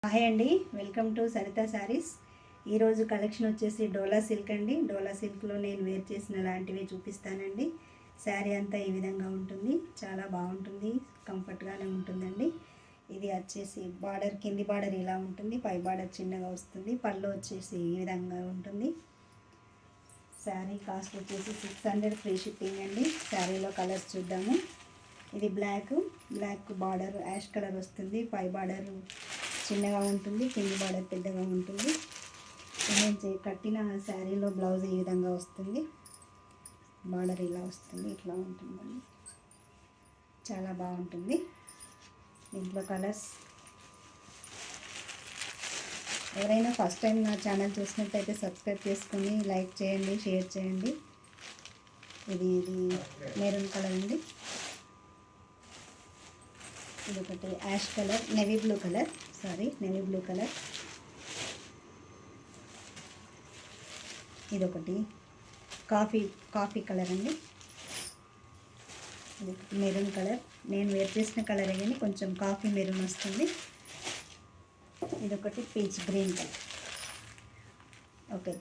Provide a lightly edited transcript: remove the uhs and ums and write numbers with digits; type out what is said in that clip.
Hi అండి, welcome to Saritha saris. ఈరోజు collection వచ్చేసి డోలా సిల్క్ అండి. డోలా సిల్క్లో నేను వేర్ చేసిన లాంటివి చూపిస్తానండి. శారీ అంతా ఈ విధంగా ఉంటుంది, చాలా బాగుంటుంది, కంఫర్ట్గానే ఉంటుందండి. ఇది వచ్చేసి బార్డర్, కింది బార్డర్ ఇలా ఉంటుంది, పై బార్డర్ చిన్నగా వస్తుంది. పళ్ళు వచ్చేసి ఈ విధంగా ఉంటుంది. శారీ కాస్ట్ వచ్చేసి 600 ఫ్రీ షిప్పింగ్ అండి. శారీలో కలర్స్ చూద్దాము. ఇది బ్లాక్ బార్డర్ యాష్ కలర్ వస్తుంది, పై బార్డర్ చిన్నగా ఉంటుంది, కింది బార్డర్ పెద్దగా ఉంటుంది. నేను కట్టిన శారీలో బ్లౌజ్ ఈ విధంగా వస్తుంది, బార్డర్ ఇలా వస్తుంది, ఇట్లా ఉంటుందండి. చాలా బాగుంటుంది. దీంట్లో కలర్స్, ఎవరైనా ఫస్ట్ టైం నా ఛానల్ చూసినట్టయితే సబ్స్క్రైబ్ చేసుకొని లైక్ చేయండి, షేర్ చేయండి. ఇది మెరూన్ కలర్ అండి. ఇదొకటి ash colour, navy blue colour. ఇదొకటి కాఫీ కలర్ అండి. ఇది మెరూన్ కలర్, నేను వేర్ చేసిన కలర్ కానీ కొంచెం కాఫీ మెరూన్ వస్తుంది. ఇదొకటి పీచ్ గ్రీన్ కలర్. ఓకే.